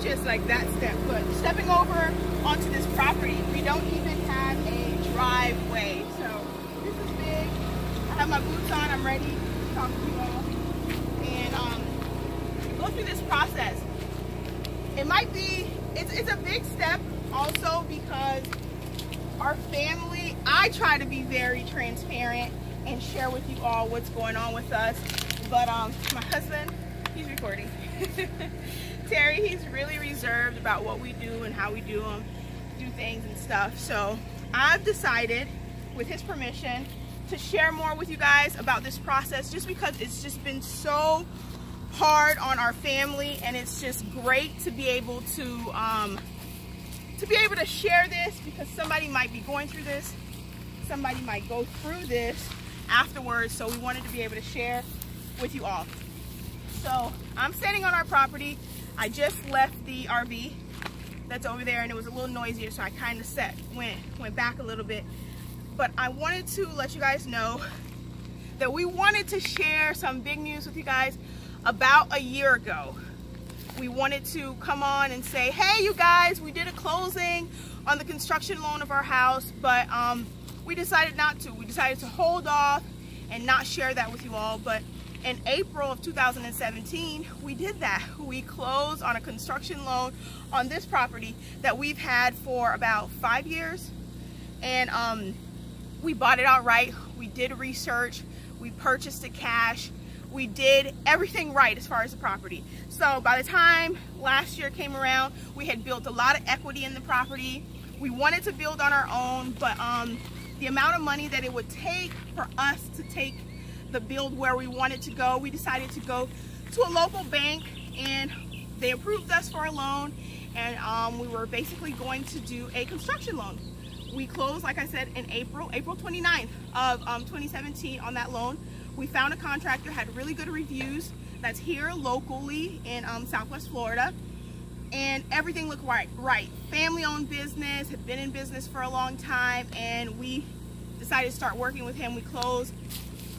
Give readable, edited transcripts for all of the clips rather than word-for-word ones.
just like that step, but stepping over onto this property, we don't even have a driveway. So this is big. I have my boots on, I'm ready to talk to you all. And go through this process. It might be, it's a big step also because our family, I try to be very transparent and share with you all what's going on with us. But my husband, he's recording. Terry, he's really reserved about what we do and how we do things and stuff. So I've decided, with his permission, to share more with you guys about this process, just because it's just been so hard on our family, and it's just great to be able to share this, because somebody might be going through this, somebody might go through this afterwards. So we wanted to be able to share with you all. So I'm standing on our property. I just left the RV that's over there, and it was a little noisier, so I kind of went back a little bit. But I wanted to let you guys know that we wanted to share some big news with you guys. About a year ago, we wanted to come on and say, hey, you guys, we did a closing on the construction loan of our house, but we decided not to. We decided to hold off and not share that with you all. But in April of 2017, we did that. We closed on a construction loan on this property that we've had for about 5 years. And we bought it outright. We did research. We purchased it cash. We did everything right as far as the property. So by the time last year came around, we had built a lot of equity in the property. We wanted to build on our own, but the amount of money that it would take for us to take the build where we wanted to go, we decided to go to a local bank, and they approved us for a loan, and we were basically going to do a construction loan. We closed, like I said, in April 29th of 2017 on that loan. We found a contractor, had really good reviews, that's here locally in Southwest Florida, and everything looked right. Family-owned business, had been in business for a long time, and we decided to start working with him. We closed.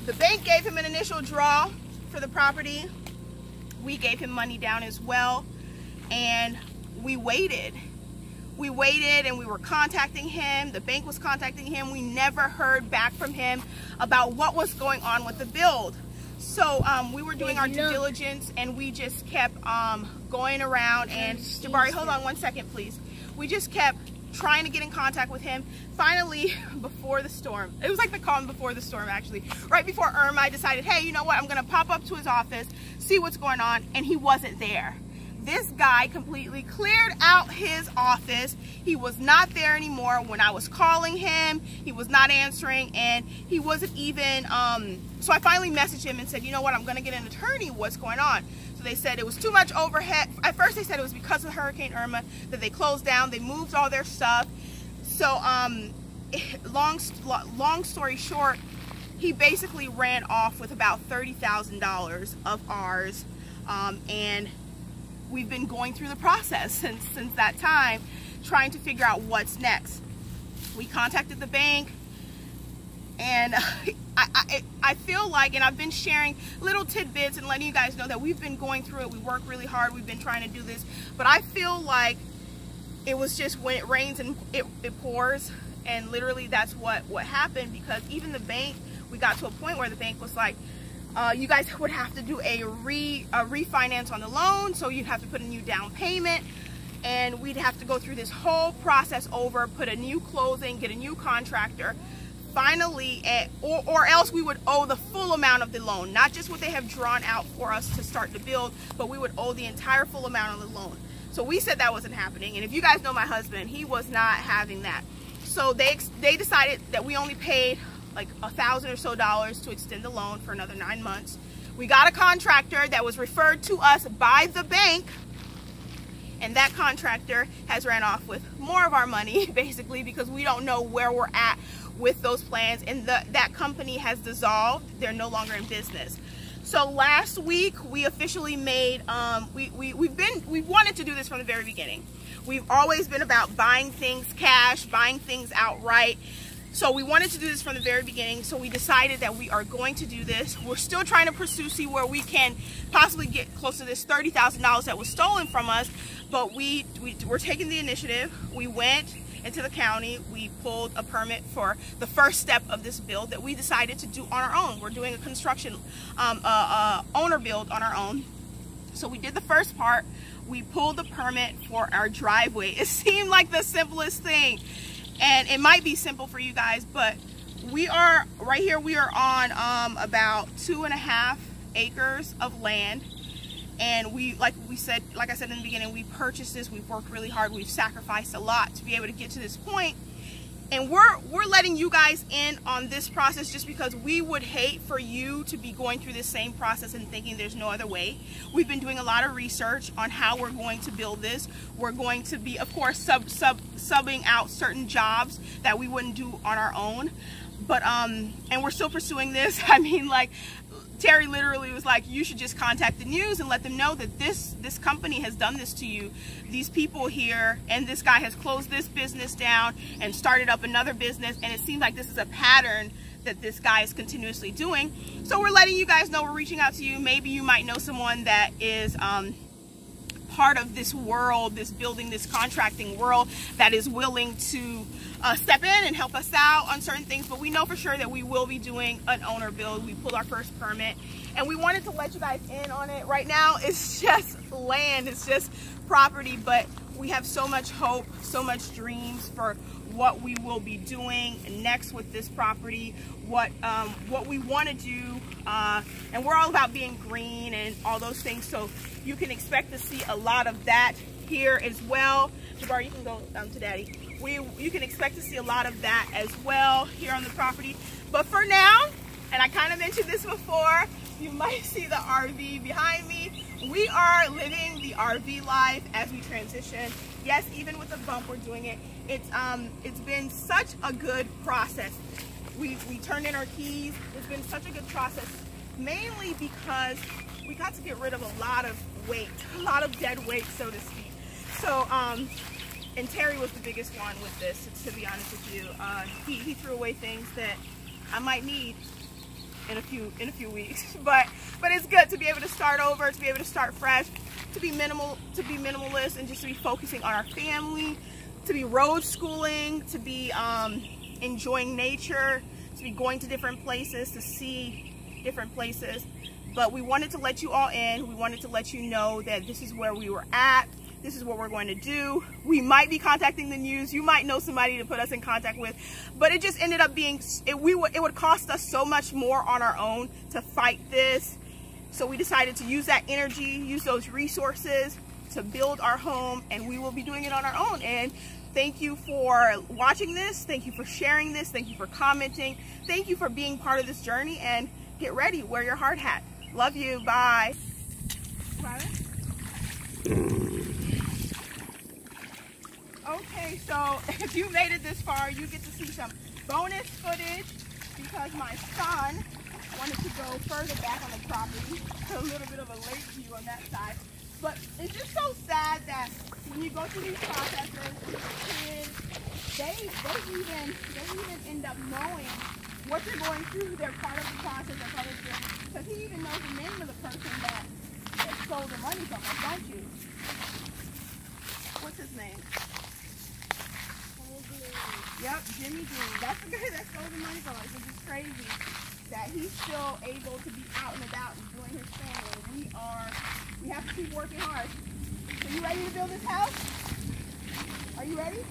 The bank gave him an initial draw for the property. We gave him money down as well, and we waited. We waited, and we were contacting him. The bank was contacting him. We never heard back from him about what was going on with the build. So we were doing our due diligence, and we just kept going around. And Jabari, hold on 1 second, please. We just kept trying to get in contact with him. Finally, before the storm, it was like the calm before the storm, actually. Right before Irma, I decided, hey, you know what? I'm going to pop up to his office, see what's going on, and he wasn't there. This guy completely cleared out his office. He was not there anymore. When I was calling him, he was not answering, and he wasn't even, so I finally messaged him and said, you know what, I'm gonna get an attorney, what's going on? So they said it was too much overhead. At first they said it was because of Hurricane Irma that they closed down, they moved all their stuff. So long story short, he basically ran off with about $30,000 of ours, and we've been going through the process since that time, trying to figure out what's next. We contacted the bank, and I feel like, and I've been sharing little tidbits and letting you guys know that we've been going through it. We work really hard. We've been trying to do this, but I feel like it was just when it rains and it pours, and literally that's what happened, because even the bank, we got to a point where the bank was like, you guys would have to do a refinance on the loan, so you'd have to put a new down payment, and we'd have to go through this whole process over, put a new closing, get a new contractor, finally, or else we would owe the full amount of the loan, not just what they have drawn out for us to start the build, but we would owe the entire full amount of the loan. So we said that wasn't happening, and if you guys know my husband, he was not having that. So they decided that we only paid like $1,000 or so to extend the loan for another 9 months. We got a contractor that was referred to us by the bank, and that contractor has ran off with more of our money, basically, because we don't know where we're at with those plans, and that company has dissolved. They're no longer in business. So last week we officially made, we've wanted to do this from the very beginning. We've always been about buying things cash, buying things outright. So we wanted to do this from the very beginning, so we decided that we are going to do this. We're still trying to pursue, see where we can possibly get close to this $30,000 that was stolen from us, but we're taking the initiative. We went into the county, we pulled a permit for the first step of this build that we decided to do on our own. We're doing a construction owner build on our own. So we did the first part. We pulled the permit for our driveway. It seemed like the simplest thing. And it might be simple for you guys, but we are right here. We are on about 2.5 acres of land, and like I said in the beginning, we purchased this. We've worked really hard. We've sacrificed a lot to be able to get to this point. And we're letting you guys in on this process just because we would hate for you to be going through this same process and thinking there's no other way. We've been doing a lot of research on how we're going to build this. We're going to be, of course, subbing out certain jobs that we wouldn't do on our own. But and we're still pursuing this. I mean, like, Terry literally was like, you should just contact the news and let them know that this company has done this to you. These people here, and this guy has closed this business down and started up another business, and it seems like this is a pattern that this guy is continuously doing. So we're letting you guys know, we're reaching out to you. Maybe you might know someone that is part of this world, this building, this contracting world, that is willing to step in and help us out on certain things. But we know for sure that we will be doing an owner build. We pulled our first permit, and we wanted to let you guys in on it. Right now it's just land, it's just property, but we have so much hope, so much dreams for what we will be doing next with this property, what we want to do, and we're all about being green and all those things. So you can expect to see a lot of that here as well. Jabbar, you can go to Daddy. You can expect to see a lot of that as well here on the property. But for now, and I kind of mentioned this before, you might see the RV behind me. We are living the RV life as we transition. Yes, even with the bump, we're doing it. It's been such a good process. We turned in our keys. It's been such a good process, mainly because we got to get rid of a lot of weight, a lot of dead weight, so to speak. So, and Terry was the biggest one with this, to be honest with you. He threw away things that I might need in a few weeks, but it's good to be able to start over, to be able to start fresh, to be minimalist, and just to be focusing on our family, to be road schooling, to be enjoying nature, to be going to different places, to see different places. But we wanted to let you all in. We wanted to let you know that this is where we were at. This is what we're going to do. We might be contacting the news. You might know somebody to put us in contact with, but it just ended up being, it would cost us so much more on our own to fight this. So we decided to use that energy, use those resources to build our home, and we will be doing it on our own. And thank you for watching this. Thank you for sharing this. Thank you for commenting. Thank you for being part of this journey, and get ready, wear your hard hat. Love you, bye. Okay, so if you made it this far, you get to see some bonus footage because my son wanted to go further back on the property. A little bit of a late view on that side. But it's just so sad that when you go through these processes, kids, they even end up knowing what they're going through. They're part of the process, they're part of the journey. Because he even knows the name of the person that stole the money from us, don't you? What's his name? Yep, Jimmy Green. That's the guy that stole the money from us. It's just crazy that he's still able to be out and about and doing his thing. And we have to keep working hard. So you ready to build this house? Are you ready?